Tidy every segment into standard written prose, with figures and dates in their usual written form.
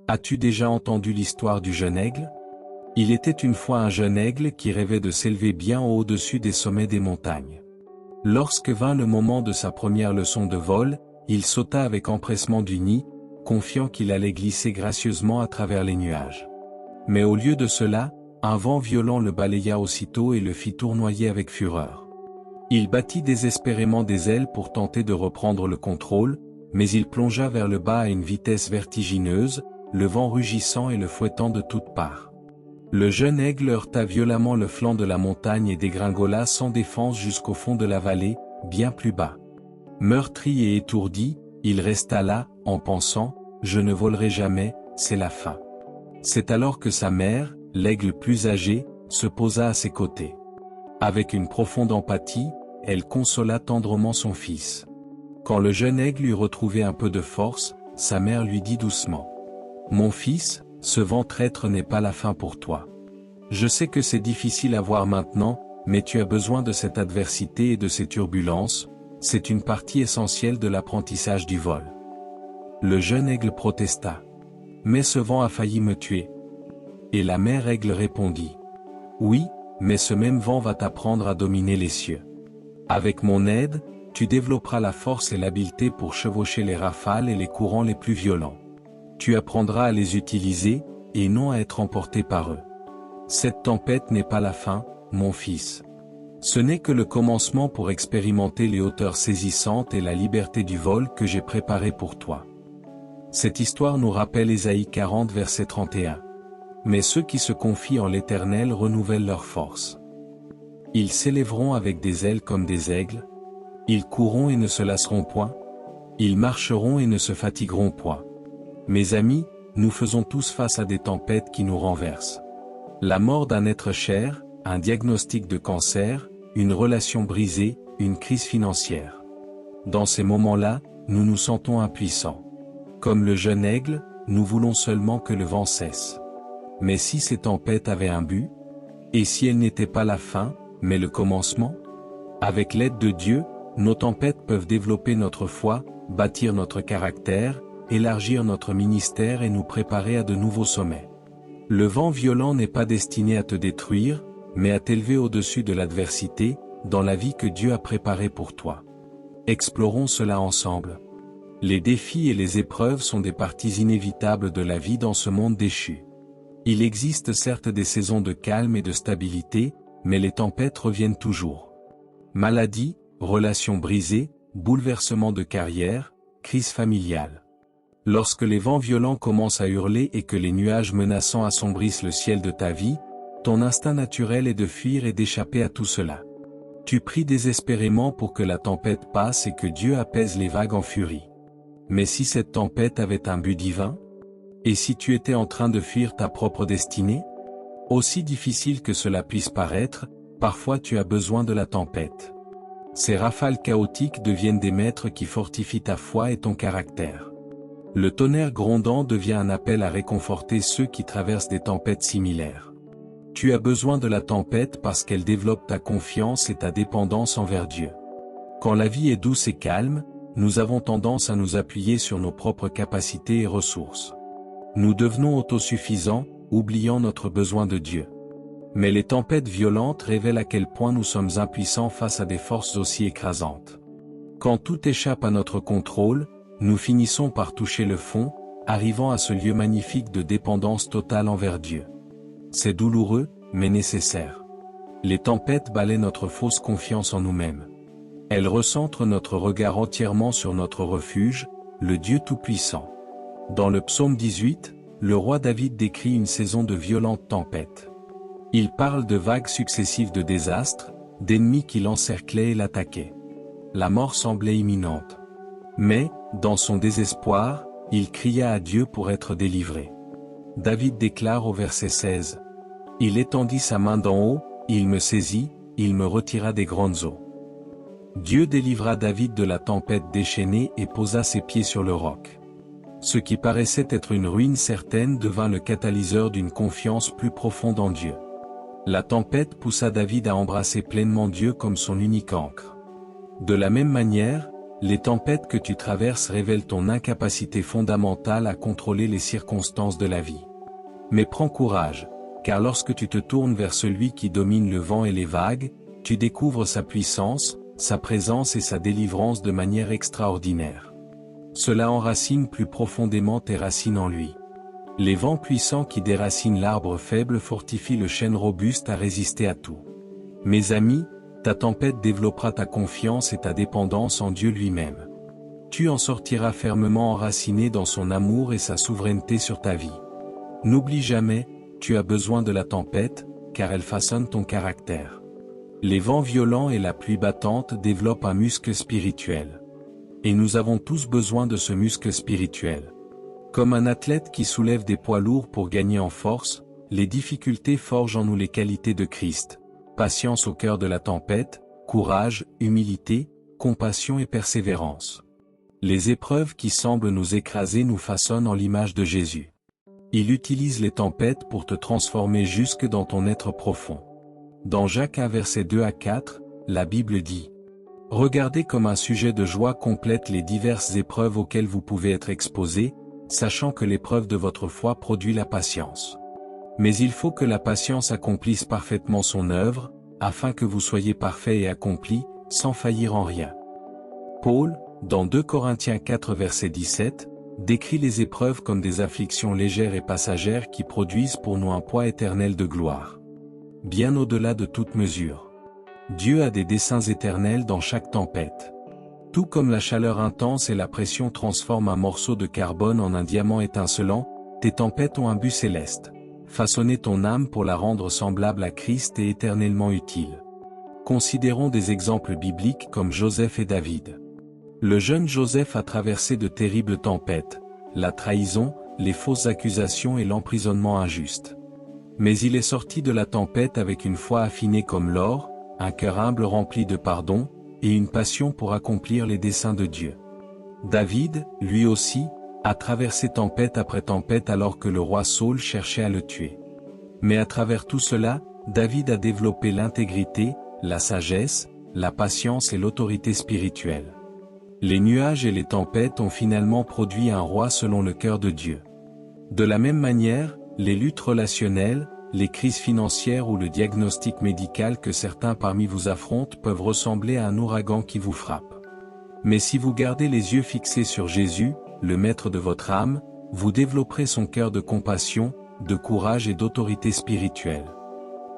As-tu déjà entendu l'histoire du jeune aigle? Il était une fois un jeune aigle qui rêvait de s'élever bien au-dessus des sommets des montagnes. Lorsque vint le moment de sa première leçon de vol, il sauta avec empressement du nid, confiant qu'il allait glisser gracieusement à travers les nuages. Mais au lieu de cela, un vent violent le balaya aussitôt et le fit tournoyer avec fureur. Il battit désespérément des ailes pour tenter de reprendre le contrôle, mais il plongea vers le bas à une vitesse vertigineuse, le vent rugissant et le fouettant de toutes parts. Le jeune aigle heurta violemment le flanc de la montagne et dégringola sans défense jusqu'au fond de la vallée, bien plus bas. Meurtri et étourdi, il resta là, en pensant « Je ne volerai jamais, c'est la fin ». C'est alors que sa mère, l'aigle plus âgé, se posa à ses côtés. Avec une profonde empathie, elle consola tendrement son fils. Quand le jeune aigle eut retrouvé un peu de force, sa mère lui dit doucement « Mon fils, ce vent traître n'est pas la fin pour toi. Je sais que c'est difficile à voir maintenant, mais tu as besoin de cette adversité et de ces turbulences, c'est une partie essentielle de l'apprentissage du vol. » Le jeune aigle protesta. « Mais ce vent a failli me tuer. » Et la mère aigle répondit. « Oui, mais ce même vent va t'apprendre à dominer les cieux. Avec mon aide, tu développeras la force et l'habileté pour chevaucher les rafales et les courants les plus violents. Tu apprendras à les utiliser, et non à être emporté par eux. Cette tempête n'est pas la fin, mon fils. Ce n'est que le commencement pour expérimenter les hauteurs saisissantes et la liberté du vol que j'ai préparé pour toi. » Cette histoire nous rappelle Ésaïe 40 verset 31. Mais ceux qui se confient en l'Éternel renouvellent leur force. Ils s'élèveront avec des ailes comme des aigles. Ils courront et ne se lasseront point. Ils marcheront et ne se fatigueront point. Mes amis, nous faisons tous face à des tempêtes qui nous renversent. La mort d'un être cher, un diagnostic de cancer, une relation brisée, une crise financière. Dans ces moments-là, nous nous sentons impuissants. Comme le jeune aigle, nous voulons seulement que le vent cesse. Mais si ces tempêtes avaient un but? Et si elles n'étaient pas la fin, mais le commencement? Avec l'aide de Dieu, nos tempêtes peuvent développer notre foi, bâtir notre caractère, élargir notre ministère et nous préparer à de nouveaux sommets. Le vent violent n'est pas destiné à te détruire, mais à t'élever au-dessus de l'adversité, dans la vie que Dieu a préparée pour toi. Explorons cela ensemble. Les défis et les épreuves sont des parties inévitables de la vie dans ce monde déchu. Il existe certes des saisons de calme et de stabilité, mais les tempêtes reviennent toujours. Maladie, relations brisées, bouleversement de carrière, crise familiale. Lorsque les vents violents commencent à hurler et que les nuages menaçants assombrissent le ciel de ta vie, ton instinct naturel est de fuir et d'échapper à tout cela. Tu pries désespérément pour que la tempête passe et que Dieu apaise les vagues en furie. Mais si cette tempête avait un but divin? Et si tu étais en train de fuir ta propre destinée? Aussi difficile que cela puisse paraître, parfois tu as besoin de la tempête. Ces rafales chaotiques deviennent des maîtres qui fortifient ta foi et ton caractère. Le tonnerre grondant devient un appel à réconforter ceux qui traversent des tempêtes similaires. Tu as besoin de la tempête parce qu'elle développe ta confiance et ta dépendance envers Dieu. Quand la vie est douce et calme, nous avons tendance à nous appuyer sur nos propres capacités et ressources. Nous devenons autosuffisants, oubliant notre besoin de Dieu. Mais les tempêtes violentes révèlent à quel point nous sommes impuissants face à des forces aussi écrasantes. Quand tout échappe à notre contrôle, nous finissons par toucher le fond, arrivant à ce lieu magnifique de dépendance totale envers Dieu. C'est douloureux, mais nécessaire. Les tempêtes balaient notre fausse confiance en nous-mêmes. Elles recentrent notre regard entièrement sur notre refuge, le Dieu Tout-Puissant. Dans le psaume 18, le roi David décrit une saison de violentes tempêtes. Il parle de vagues successives de désastres, d'ennemis qui l'encerclaient et l'attaquaient. La mort semblait imminente. Mais, dans son désespoir, il cria à Dieu pour être délivré. David déclare au verset 16. « Il étendit sa main d'en haut, il me saisit, il me retira des grandes eaux. » Dieu délivra David de la tempête déchaînée et posa ses pieds sur le roc. Ce qui paraissait être une ruine certaine devint le catalyseur d'une confiance plus profonde en Dieu. La tempête poussa David à embrasser pleinement Dieu comme son unique ancre. De la même manière, les tempêtes que tu traverses révèlent ton incapacité fondamentale à contrôler les circonstances de la vie. Mais prends courage, car lorsque tu te tournes vers celui qui domine le vent et les vagues, tu découvres sa puissance, sa présence et sa délivrance de manière extraordinaire. Cela enracine plus profondément tes racines en lui. Les vents puissants qui déracinent l'arbre faible fortifient le chêne robuste à résister à tout. Mes amis, ta tempête développera ta confiance et ta dépendance en Dieu lui-même. Tu en sortiras fermement enraciné dans son amour et sa souveraineté sur ta vie. N'oublie jamais, tu as besoin de la tempête, car elle façonne ton caractère. Les vents violents et la pluie battante développent un muscle spirituel. Et nous avons tous besoin de ce muscle spirituel. Comme un athlète qui soulève des poids lourds pour gagner en force, les difficultés forgent en nous les qualités de Christ. Patience au cœur de la tempête, courage, humilité, compassion et persévérance. Les épreuves qui semblent nous écraser nous façonnent en l'image de Jésus. Il utilise les tempêtes pour te transformer jusque dans ton être profond. Dans Jacques 1 versets 2 à 4, la Bible dit « Regardez comme un sujet de joie complète les diverses épreuves auxquelles vous pouvez être exposés, sachant que l'épreuve de votre foi produit la patience. Mais il faut que la patience accomplisse parfaitement son œuvre, afin que vous soyez parfaits et accomplis, sans faillir en rien. » Paul, dans 2 Corinthiens 4 verset 17, décrit les épreuves comme des afflictions légères et passagères qui produisent pour nous un poids éternel de gloire. Bien au-delà de toute mesure. Dieu a des desseins éternels dans chaque tempête. Tout comme la chaleur intense et la pression transforment un morceau de carbone en un diamant étincelant, tes tempêtes ont un but céleste. Façonner ton âme pour la rendre semblable à Christ et éternellement utile. Considérons des exemples bibliques comme Joseph et David. Le jeune Joseph a traversé de terribles tempêtes, la trahison, les fausses accusations et l'emprisonnement injuste. Mais il est sorti de la tempête avec une foi affinée comme l'or, un cœur humble rempli de pardon, et une passion pour accomplir les desseins de Dieu. David, lui aussi, a traversé tempête après tempête alors que le roi Saül cherchait à le tuer. Mais à travers tout cela, David a développé l'intégrité, la sagesse, la patience et l'autorité spirituelle. Les nuages et les tempêtes ont finalement produit un roi selon le cœur de Dieu. De la même manière, les luttes relationnelles, les crises financières ou le diagnostic médical que certains parmi vous affrontent peuvent ressembler à un ouragan qui vous frappe. Mais si vous gardez les yeux fixés sur Jésus, le maître de votre âme, vous développerez son cœur de compassion, de courage et d'autorité spirituelle.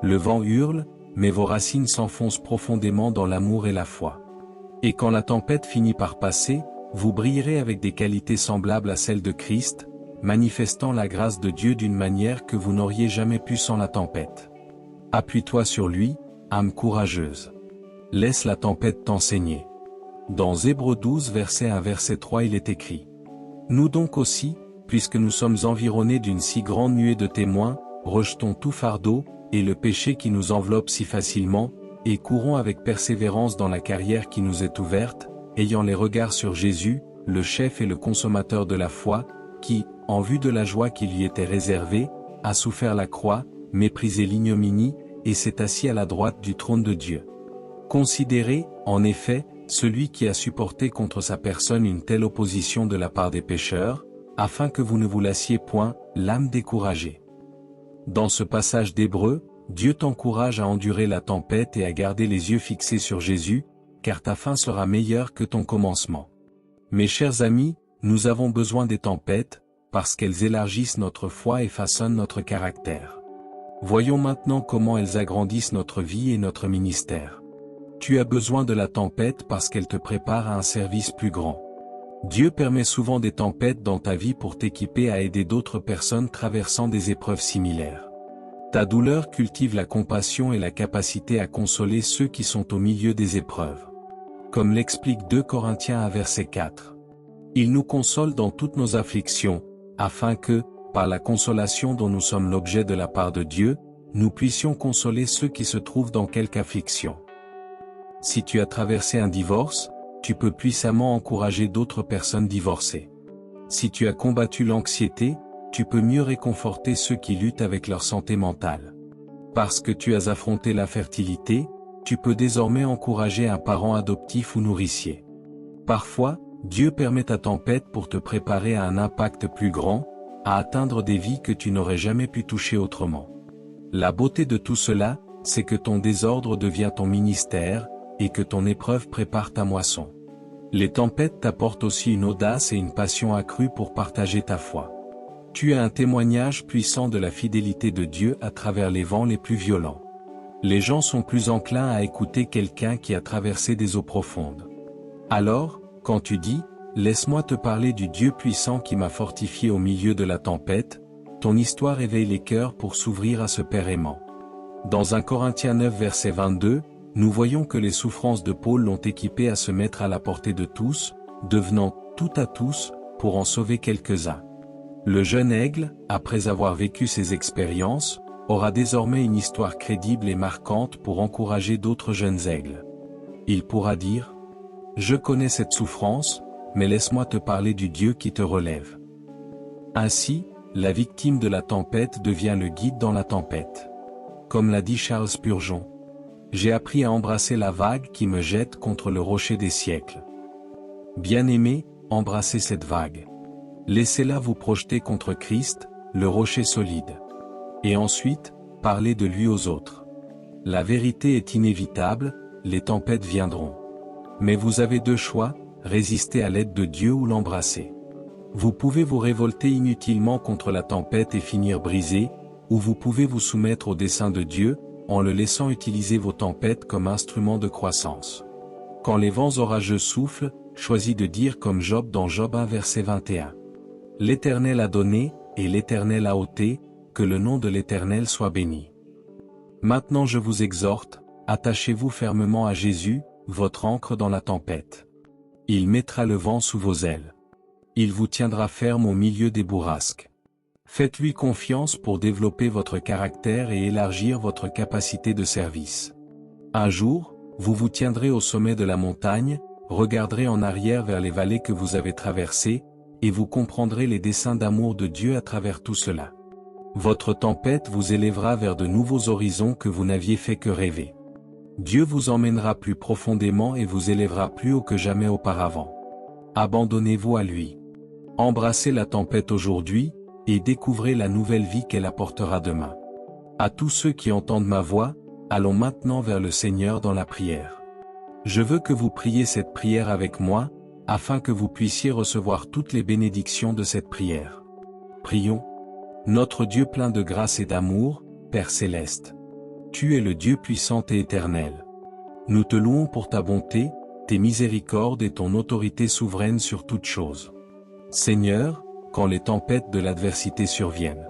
Le vent hurle, mais vos racines s'enfoncent profondément dans l'amour et la foi. Et quand la tempête finit par passer, vous brillerez avec des qualités semblables à celles de Christ, manifestant la grâce de Dieu d'une manière que vous n'auriez jamais pu sans la tempête. Appuie-toi sur lui, âme courageuse. Laisse la tempête t'enseigner. Dans Hébreux 12 verset 1 verset 3 il est écrit « Nous donc aussi, puisque nous sommes environnés d'une si grande nuée de témoins, rejetons tout fardeau, et le péché qui nous enveloppe si facilement, et courons avec persévérance dans la carrière qui nous est ouverte, ayant les regards sur Jésus, le chef et le consommateur de la foi, qui, en vue de la joie qui lui était réservée, a souffert la croix, méprisé l'ignominie, et s'est assis à la droite du trône de Dieu. Considérez, en effet, celui qui a supporté contre sa personne une telle opposition de la part des pécheurs, afin que vous ne vous lassiez point, l'âme découragée. » Dans ce passage d'Hébreux, Dieu t'encourage à endurer la tempête et à garder les yeux fixés sur Jésus, car ta fin sera meilleure que ton commencement. Mes chers amis, nous avons besoin des tempêtes, parce qu'elles élargissent notre foi et façonnent notre caractère. Voyons maintenant comment elles agrandissent notre vie et notre ministère. Tu as besoin de la tempête parce qu'elle te prépare à un service plus grand. Dieu permet souvent des tempêtes dans ta vie pour t'équiper à aider d'autres personnes traversant des épreuves similaires. Ta douleur cultive la compassion et la capacité à consoler ceux qui sont au milieu des épreuves. Comme l'explique 2 Corinthiens 1 verset 4. Il nous console dans toutes nos afflictions, afin que, par la consolation dont nous sommes l'objet de la part de Dieu, nous puissions consoler ceux qui se trouvent dans quelque affliction. Si tu as traversé un divorce, tu peux puissamment encourager d'autres personnes divorcées. Si tu as combattu l'anxiété, tu peux mieux réconforter ceux qui luttent avec leur santé mentale. Parce que tu as affronté l'infertilité, tu peux désormais encourager un parent adoptif ou nourricier. Parfois, Dieu permet ta tempête pour te préparer à un impact plus grand, à atteindre des vies que tu n'aurais jamais pu toucher autrement. La beauté de tout cela, c'est que ton désordre devient ton ministère, et que ton épreuve prépare ta moisson. Les tempêtes t'apportent aussi une audace et une passion accrue pour partager ta foi. Tu as un témoignage puissant de la fidélité de Dieu à travers les vents les plus violents. Les gens sont plus enclins à écouter quelqu'un qui a traversé des eaux profondes. Alors, quand tu dis « Laisse-moi te parler du Dieu puissant qui m'a fortifié au milieu de la tempête », ton histoire éveille les cœurs pour s'ouvrir à ce Père aimant. Dans 1 Corinthiens 9 verset 22, nous voyons que les souffrances de Paul l'ont équipé à se mettre à la portée de tous, devenant tout à tous, pour en sauver quelques-uns. Le jeune aigle, après avoir vécu ces expériences, aura désormais une histoire crédible et marquante pour encourager d'autres jeunes aigles. Il pourra dire « Je connais cette souffrance, mais laisse-moi te parler du Dieu qui te relève. » Ainsi, la victime de la tempête devient le guide dans la tempête. Comme l'a dit Charles Spurgeon, « J'ai appris à embrasser la vague qui me jette contre le rocher des siècles. » Bien-aimés, embrassez cette vague. Laissez-la vous projeter contre Christ, le rocher solide. Et ensuite, parlez de lui aux autres. La vérité est inévitable, les tempêtes viendront. Mais vous avez deux choix, résister à l'aide de Dieu ou l'embrasser. Vous pouvez vous révolter inutilement contre la tempête et finir brisé, ou vous pouvez vous soumettre au dessein de Dieu, en le laissant utiliser vos tempêtes comme instrument de croissance. Quand les vents orageux soufflent, choisis de dire comme Job dans Job 1 verset 21. L'Éternel a donné, et l'Éternel a ôté, que le nom de l'Éternel soit béni. Maintenant je vous exhorte, attachez-vous fermement à Jésus, votre ancre dans la tempête. Il mettra le vent sous vos ailes. Il vous tiendra ferme au milieu des bourrasques. Faites-lui confiance pour développer votre caractère et élargir votre capacité de service. Un jour, vous vous tiendrez au sommet de la montagne, regarderez en arrière vers les vallées que vous avez traversées, et vous comprendrez les desseins d'amour de Dieu à travers tout cela. Votre tempête vous élèvera vers de nouveaux horizons que vous n'aviez fait que rêver. Dieu vous emmènera plus profondément et vous élèvera plus haut que jamais auparavant. Abandonnez-vous à lui. Embrassez la tempête aujourd'hui, et découvrez la nouvelle vie qu'elle apportera demain. À tous ceux qui entendent ma voix, allons maintenant vers le Seigneur dans la prière. Je veux que vous priez cette prière avec moi, afin que vous puissiez recevoir toutes les bénédictions de cette prière. Prions. Notre Dieu plein de grâce et d'amour, Père céleste. Tu es le Dieu puissant et éternel. Nous te louons pour ta bonté, tes miséricordes et ton autorité souveraine sur toutes choses. Seigneur, quand les tempêtes de l'adversité surviennent,